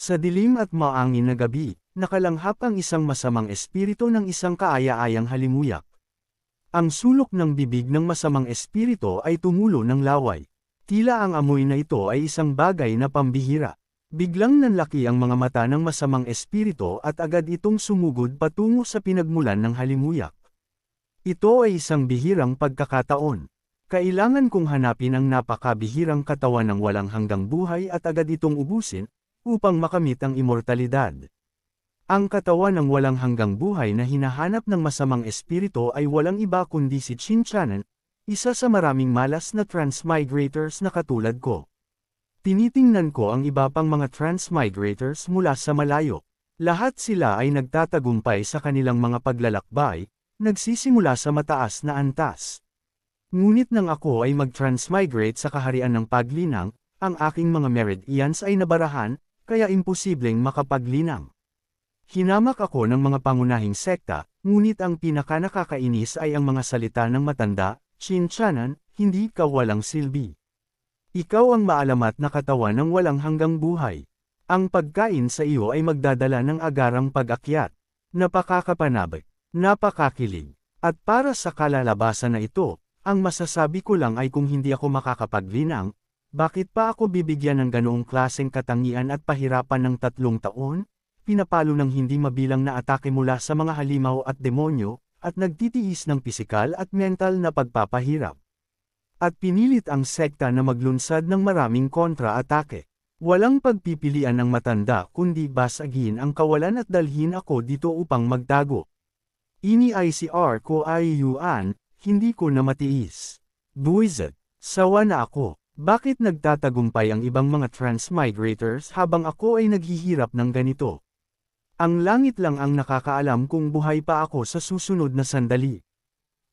Sa dilim at maangin na gabi, nakalanghap ang isang masamang espiritu ng isang kaaya-ayang halimuyak. Ang sulok ng bibig ng masamang espiritu ay tumulo ng laway. Tila ang amoy na ito ay isang bagay na pambihira. Biglang nanlaki ang mga mata ng masamang espiritu at agad itong sumugod patungo sa pinagmulan ng halimuyak. Ito ay isang bihirang pagkakataon. Kailangan kong hanapin ang napakabihirang katawan ng walang hanggang buhay at agad itong ubusin, upang makamit ang immortalidad. Ang katawan ng walang hanggang buhay na hinahanap ng masamang espiritu ay walang iba kundi si Chinchanan, isa sa maraming malas na transmigrators na katulad ko. Tinitingnan ko ang iba pang mga transmigrators mula sa malayo. Lahat sila ay nagtatagumpay sa kanilang mga paglalakbay, nagsisimula sa mataas na antas. Ngunit nang ako ay mag-transmigrate sa kaharian ng paglinang, ang aking mga meridians ay nabarahan, kaya imposibleng makapaglinang. Hinamak ako ng mga pangunahing sekta, ngunit ang pinakanakakainis ay ang mga salita ng matanda, Chinchanan, hindi ka walang silbi. Ikaw ang maalamat na katawan ng walang hanggang buhay. Ang pagkain sa iyo ay magdadala ng agarang pag-akyat. Napakakapanabik, napakakilig. At para sa kalalabasan na ito, ang masasabi ko lang ay kung hindi ako makakapaglinang, bakit pa ako bibigyan ng ganoong klaseng katangian at pahirapan ng 3 taon? Pinapalo ng hindi mabilang na atake mula sa mga halimaw at demonyo, at nagtitiis ng pisikal at mental na pagpapahirap. At pinilit ang sekta na maglunsad ng maraming kontra-atake. Walang pagpipilian ng matanda kundi basagin ang kawalan at dalhin ako dito upang magtago. Ini-ICR ko ayuan, hindi ko na matiis. Buwisit, sawa na ako. Bakit nagtatagumpay ang ibang mga transmigrators habang ako ay naghihirap ng ganito? Ang langit lang ang nakakaalam kung buhay pa ako sa susunod na sandali.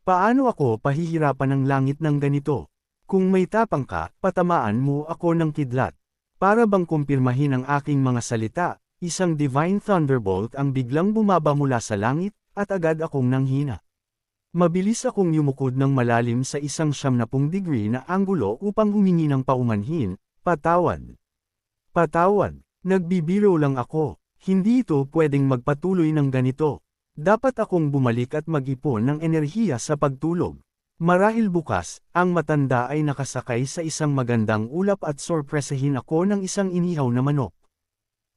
Paano ako pahihirapan ng langit ng ganito? Kung may tapang ka, patamaan mo ako ng kidlat. Para bang kumpirmahin ang aking mga salita, isang divine thunderbolt ang biglang bumaba mula sa langit, at agad akong nanghina. Mabilis akong yumukod ng malalim sa 170 degree na anggulo upang humingi ng paumanhin, patawad. Patawad, nagbibiro lang ako. Hindi ito pwedeng magpatuloy ng ganito. Dapat akong bumalik at mag-ipon ng enerhiya sa pagtulog. Marahil bukas, ang matanda ay nakasakay sa isang magandang ulap at sorpresahin ako ng isang inihaw na manok.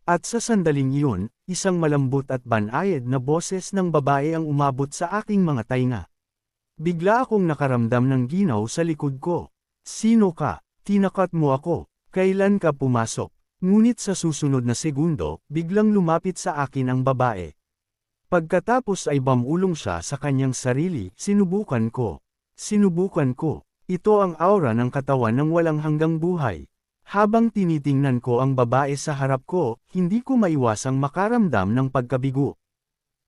At sa sandaling iyon, isang malambot at banayad na boses ng babae ang umabot sa aking mga tainga. Bigla akong nakaramdam ng ginaw sa likod ko. Sino ka? Tinakat mo ako. Kailan ka pumasok? Ngunit sa susunod na segundo, biglang lumapit sa akin ang babae. Pagkatapos ay bamulong siya sa kanyang sarili, sinubukan ko. Ito ang aura ng katawan ng walang hanggang buhay. Habang tinitingnan ko ang babae sa harap ko, hindi ko maiwasang makaramdam ng pagkabigo.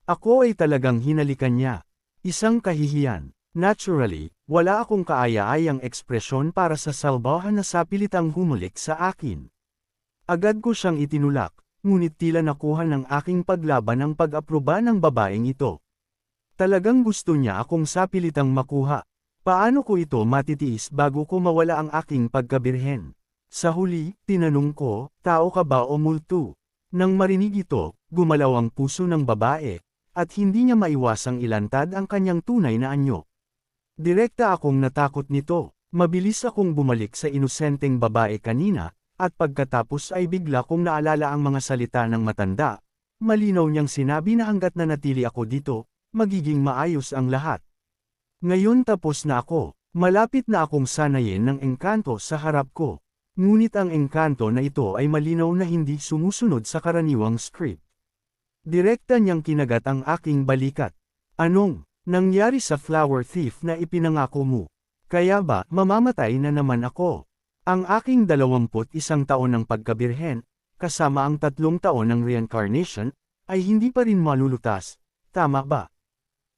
Ako ay talagang hinalikan niya. Isang kahihiyan. Naturally, wala akong kaaya-ayang ekspresyon para sa salbahan na sapilitang humulik sa akin. Agad ko siyang itinulak, ngunit tila nakuha ng aking paglaban ang pag-aproba ng babaeng ito. Talagang gusto niya akong sapilitang makuha. Paano ko ito matitiis bago ko mawala ang aking pagkabirhen? Sa huli, tinanong ko, tao ka ba o multo? Nang marinig ito, gumalaw ang puso ng babae, at hindi niya maiwasang ilantad ang kanyang tunay na anyo. Direkta akong natakot nito, mabilis akong bumalik sa inosenteng babae kanina, at pagkatapos ay bigla kong naalala ang mga salita ng matanda. Malinaw niyang sinabi na hanggat nanatili ako dito, magiging maayos ang lahat. Ngayon tapos na ako, malapit na akong sanayin ng engkanto sa harap ko. Ngunit ang engkanto na ito ay malinaw na hindi sumusunod sa karaniwang script. Direkta niyang kinagat ang aking balikat. Anong nangyari sa flower thief na ipinangako mo? Kaya ba mamamatay na naman ako? Ang aking 21 taon ng pagkabirhen, kasama ang 3 taon ng reincarnation, ay hindi pa rin malulutas, tama ba?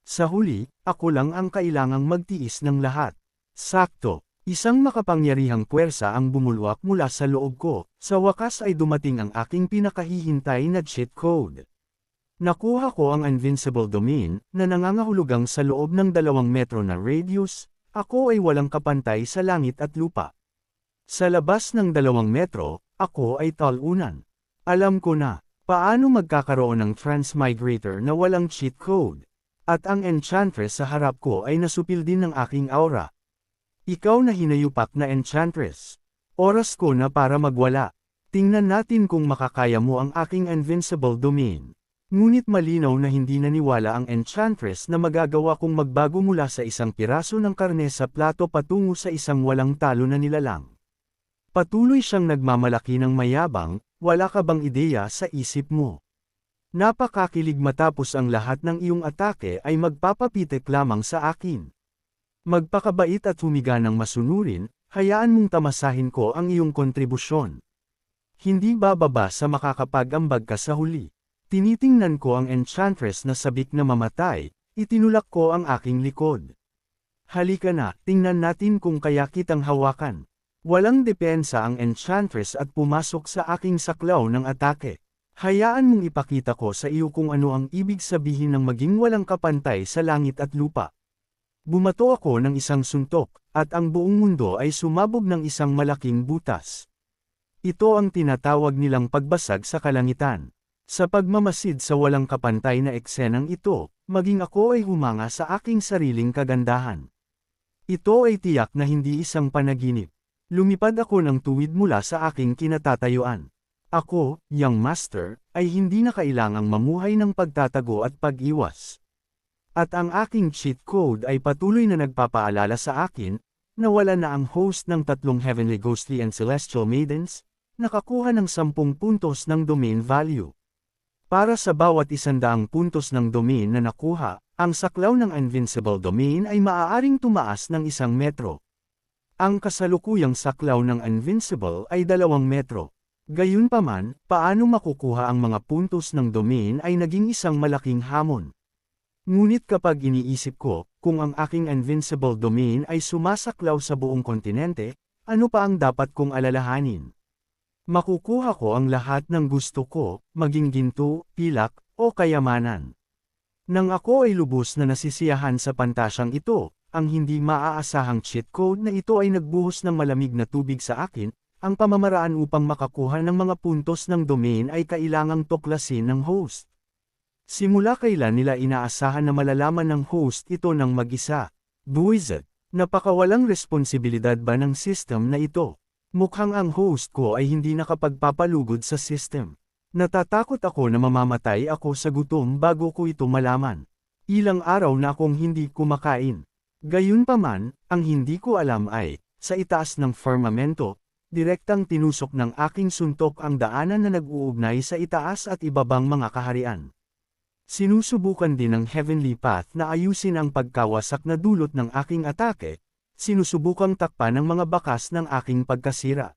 Sa huli, ako lang ang kailangang magtiis ng lahat. Sakto, isang makapangyarihang puwersa ang bumulwak mula sa loob ko, sa wakas ay dumating ang aking pinakahihintay na cheat code. Nakuha ko ang Invincible Domain, na nangangahulugang sa loob ng 2 metro na radius, ako ay walang kapantay sa langit at lupa. Sa labas ng 2 metro, ako ay talunan. Alam ko na, paano magkakaroon ng transmigrator na walang cheat code. At ang enchantress sa harap ko ay nasupil din ng aking aura. Ikaw na hinayupak na enchantress. Oras ko na para magwala. Tingnan natin kung makakaya mo ang aking invincible domain. Ngunit malinaw na hindi naniwala ang enchantress na magagawa kong magbago mula sa isang piraso ng karne sa plato patungo sa isang walang talo na nilalang. Patuloy siyang nagmamalaki ng mayabang, wala ka bang ideya sa isip mo? Napakakilig matapos ang lahat ng iyong atake ay magpapapitik lamang sa akin. Magpakabait at humiga ng masunurin, hayaan mong tamasahin ko ang iyong kontribusyon. Hindi bababa sa makakapag-ambag ka sa huli. Tinitingnan ko ang enchantress na sabik na mamatay, itinulak ko ang aking likod. Halika na, tingnan natin kung kaya kitang hawakan. Walang depensa ang enchantress at pumasok sa aking saklaw ng atake. Hayaan mong ipakita ko sa iyo kung ano ang ibig sabihin ng maging walang kapantay sa langit at lupa. Bumato ako ng isang suntok, at ang buong mundo ay sumabog ng isang malaking butas. Ito ang tinatawag nilang pagbasag sa kalangitan. Sa pagmamasid sa walang kapantay na eksenang ito, maging ako ay humanga sa aking sariling kagandahan. Ito ay tiyak na hindi isang panaginip. Lumipad ako ng tuwid mula sa aking kinatatayuan. Ako, young master, ay hindi na kailangang mamuhay ng pagtatago at pag-iwas. At ang aking cheat code ay patuloy na nagpapaalala sa akin, na wala na ang host ng 3 Heavenly Ghostly and Celestial Maidens, nakakuha ng 10 puntos ng domain value. Para sa bawat 100 puntos ng domain na nakuha, ang saklaw ng Invincible Domain ay maaaring tumaas ng 1 metro. Ang kasalukuyang saklaw ng Invincible ay 2 metro. Gayunpaman, paano makukuha ang mga puntos ng domain ay naging isang malaking hamon. Ngunit kapag iniisip ko, kung ang aking invincible domain ay sumasaklaw sa buong kontinente, ano pa ang dapat kong alalahanin? Makukuha ko ang lahat ng gusto ko, maging ginto, pilak, o kayamanan. Nang ako ay lubos na nasisiyahan sa pantasyang ito, ang hindi maaasahang cheat code na ito ay nagbuhos ng malamig na tubig sa akin. Ang pamamaraan upang makakuha ng mga puntos ng domain ay kailangang tuklasin ng host. Simula kailan nila inaasahan na malalaman ng host ito ng mag-isa? Buwisit, napakawalang responsibilidad ba ng system na ito? Mukhang ang host ko ay hindi nakapagpapalugod sa system. Natatakot ako na mamamatay ako sa gutom bago ko ito malaman. Ilang araw na akong hindi kumakain. Gayunpaman, ang hindi ko alam ay, sa itaas ng firmamento, direktang tinusok ng aking suntok ang daanan na nag-uugnay sa itaas at ibabang mga kaharian. Sinusubukan din ng Heavenly Path na ayusin ang pagkawasak na dulot ng aking atake, sinusubukang takpan ng mga bakas ng aking pagkasira.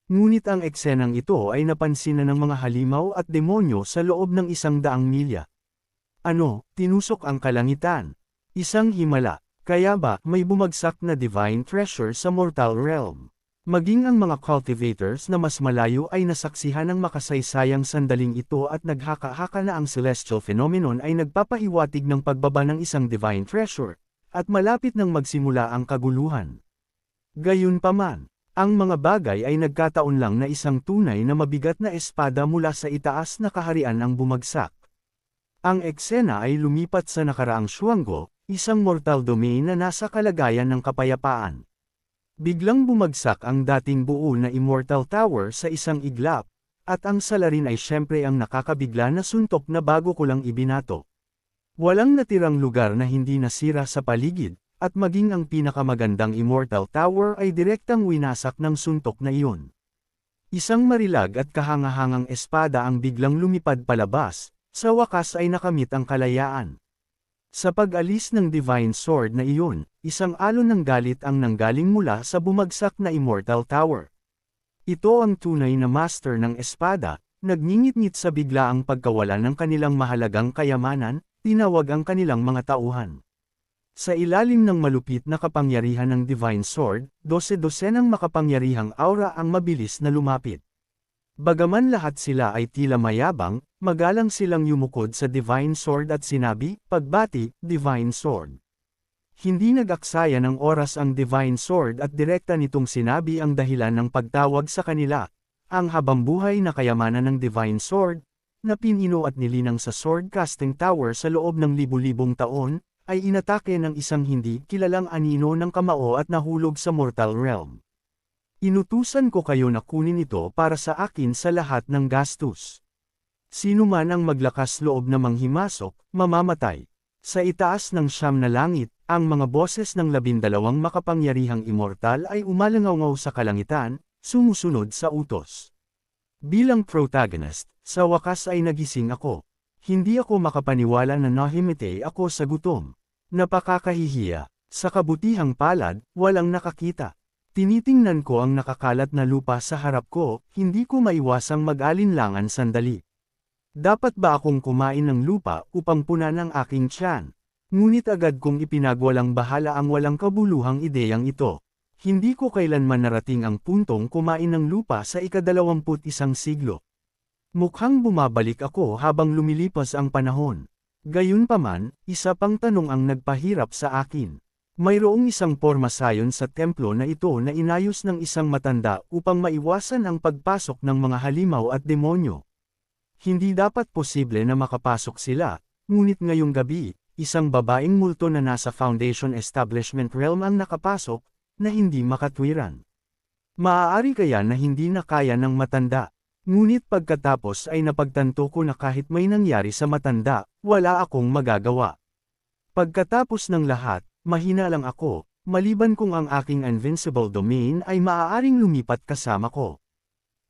Ngunit ang eksenang ito ay napansin na ng mga halimaw at demonyo sa loob ng 100 milya. Ano, tinusok ang kalangitan? Isang himala, kaya ba may bumagsak na divine treasure sa mortal realm? Maging ang mga cultivators na mas malayo ay nasaksihan ng makasaysayang sandaling ito at naghaka-haka na ang celestial phenomenon ay nagpapahiwatig ng pagbaba ng isang divine treasure, at malapit nang magsimula ang kaguluhan. Gayunpaman, ang mga bagay ay nagkataon lang na isang tunay na mabigat na espada mula sa itaas na kaharian ang bumagsak. Ang eksena ay lumipat sa nakaraang Shuanggo, isang mortal domain na nasa kalagayan ng kapayapaan. Biglang bumagsak ang dating buo na Immortal Tower sa isang iglap, at ang salarin ay syempre ang nakakabigla na suntok na bago ko lang ibinato. Walang natirang lugar na hindi nasira sa paligid, at maging ang pinakamagandang Immortal Tower ay direktang winasak ng suntok na iyon. Isang marilag at kahangahangang espada ang biglang lumipad palabas, sa wakas ay nakamit ang kalayaan. Sa pag-alis ng Divine Sword na iyon, isang alon ng galit ang nanggaling mula sa bumagsak na Immortal Tower. Ito ang tunay na master ng espada, nagngingit-ngit sa biglaang pagkawala ng kanilang mahalagang kayamanan, tinawag ang kanilang mga tauhan. Sa ilalim ng malupit na kapangyarihan ng Divine Sword, 12-dosenang makapangyarihang aura ang mabilis na lumapit. Bagaman lahat sila ay tila mayabang, magalang silang yumukod sa Divine Sword at sinabi, pagbati, Divine Sword. Hindi nag-aksaya ng oras ang Divine Sword at direkta nitong sinabi ang dahilan ng pagtawag sa kanila. ang habambuhay na kayamanan ng Divine Sword, na pinino at nilinang sa Sword Casting Tower sa loob ng libu-libong taon, ay inatake ng isang hindi kilalang anino ng kamao at nahulog sa mortal realm. Inutusan ko kayo na kunin ito para sa akin sa lahat ng gastos. Sino man ang maglakas loob na manghimasok, mamamatay. Sa itaas ng 9 na langit, ang mga boses ng 12 makapangyarihang immortal ay umalangaw sa kalangitan, sumusunod sa utos. Bilang protagonist, sa wakas ay nagising ako. Hindi ako makapaniwala na nahimatay ako sa gutom. Napakakahihiya. Sa kabutihang palad, walang nakakita. Tinitingnan ko ang nakakalat na lupa sa harap ko, hindi ko maiwasang mag-alinlangan sandali. Dapat ba akong kumain ng lupa upang punan ang aking tiyan? Ngunit agad kong ipinagwalang bahala ang walang kabuluhang ideyang ito. Hindi ko kailanman narating ang puntong kumain ng lupa sa ika-21 siglo. Mukhang bumabalik ako habang lumilipas ang panahon. Gayunpaman, isa pang tanong ang nagpahirap sa akin. Mayroong isang pormasayon sa templo na ito na inayos ng isang matanda upang maiwasan ang pagpasok ng mga halimaw at demonyo. Hindi dapat posible na makapasok sila, ngunit ngayong gabi, isang babaeng multo na nasa Foundation Establishment Realm ang nakapasok, na hindi makatwiran. Maaari kaya na hindi na kaya ng matanda. Ngunit pagkatapos ay napagtanto ko na kahit may nangyari sa matanda, wala akong magagawa. Pagkatapos ng lahat, mahina lang ako, maliban kung ang aking invincible domain ay maaaring lumipat kasama ko.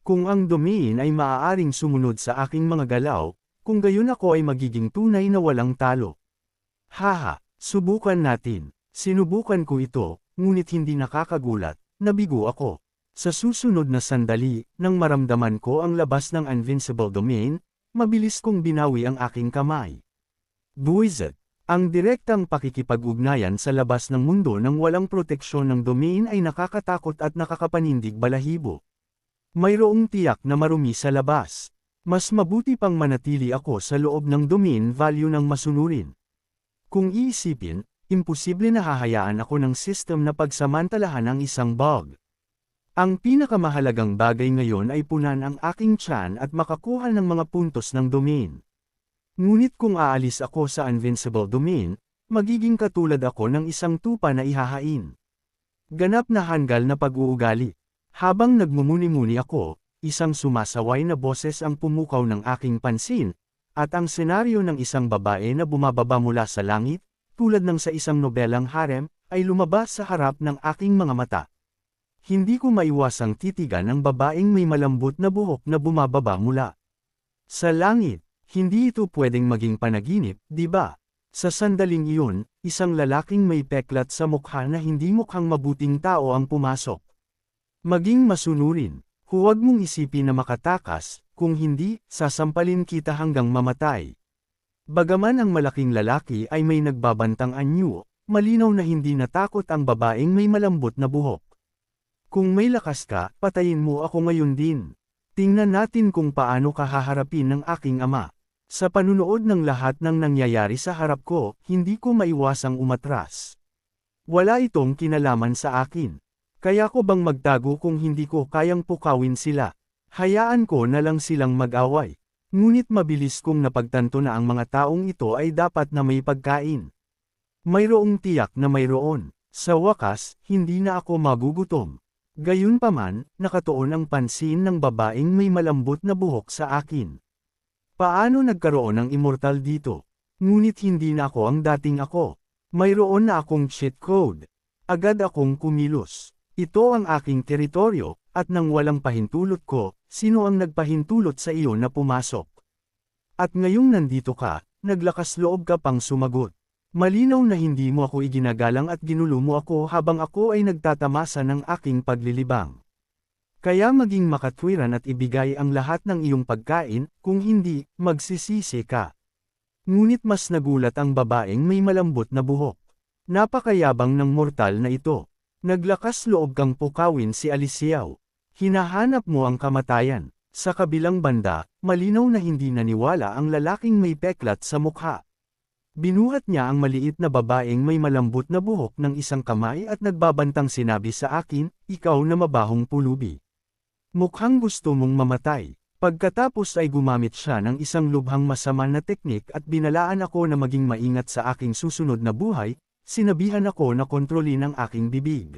Kung ang domain ay maaaring sumunod sa aking mga galaw, kung gayon ako ay magiging tunay na walang talo. Haha, subukan natin. Sinubukan ko ito, ngunit hindi nakakagulat, nabigo ako. Sa susunod na sandali, nang maramdaman ko ang labas ng invincible domain, mabilis kong binawi ang aking kamay. Buwisit. Ang direktang pakikipag-ugnayan sa labas ng mundo ng walang proteksyon ng domain ay nakakatakot at nakakapanindig balahibo. Mayroong tiyak na marumi sa labas. Mas mabuti pang manatili ako sa loob ng domain value ng masunurin. Kung iisipin, imposible na hahayaan ako ng system na pagsamantalahan ang isang bug. Ang pinakamahalagang bagay ngayon ay punan ang aking tiyan at makakuha ng mga puntos ng domain. Ngunit kung aalis ako sa invincible domain, magiging katulad ako ng isang tupa na ihahain. Ganap na hanggal na pag-uugali. Habang nagmumuni-muni ako, isang sumasaway na boses ang pumukaw ng aking pansin, at ang senaryo ng isang babae na bumababa mula sa langit, tulad ng sa isang nobelang harem, ay lumabas sa harap ng aking mga mata. Hindi ko maiwasang titigan ang babaeng may malambot na buhok na bumababa mula sa langit. Hindi ito pwedeng maging panaginip, di ba? Sa sandaling iyon, isang lalaking may peklat sa mukha na hindi mukhang mabuting tao ang pumasok. Maging masunurin, huwag mong isipin na makatakas, kung hindi, sasampalin kita hanggang mamatay. Bagaman ang malaking lalaki ay may nagbabantang anyo, malinaw na hindi natakot ang babaeng may malambot na buhok. Kung may lakas ka, patayin mo ako ngayon din. Tingnan natin kung paano ka haharapin ng aking ama. Sa panunood ng lahat ng nangyayari sa harap ko, hindi ko maiwasang umatras. Wala itong kinalaman sa akin. Kaya ko bang magtago kung hindi ko kayang pukawin sila? Hayaan ko na lang silang mag-away. Ngunit mabilis kong napagtanto na ang mga taong ito ay dapat na may pagkain. Mayroong tiyak na mayroon. Sa wakas, hindi na ako magugutom. Gayunpaman, nakatuon ang pansin ng babaeng may malambot na buhok sa akin. Paano nagkaroon ng immortal dito? Ngunit hindi na ako ang dating ako. Mayroon na akong cheat code. Agad akong kumilos. Ito ang aking teritoryo, at nang walang pahintulot ko, sino ang nagpahintulot sa iyo na pumasok? At ngayong nandito ka, naglakas loob ka pang sumagot. Malinaw na hindi mo ako iginagalang at ginulo mo ako habang ako ay nagtatamasa ng aking paglilibang. Kaya maging makatwiran at ibigay ang lahat ng iyong pagkain, kung hindi, magsisisi ka. Ngunit mas nagulat ang babaeng may malambot na buhok. Napakayabang ng mortal na ito. Naglakas loob kang pukawin si Aliciao. Hinahanap mo ang kamatayan. Sa kabilang banda, malinaw na hindi naniwala ang lalaking may peklat sa mukha. Binuhat niya ang maliit na babaeng may malambot na buhok ng isang kamay at nagbabantang sinabi sa akin, ikaw na mabahong pulubi. Mukhang gusto mong mamatay. Pagkatapos ay gumamit siya ng isang lubhang masama na teknik at binalaan ako na maging maingat sa aking susunod na buhay, sinabihan ako na kontrolin ang aking bibig.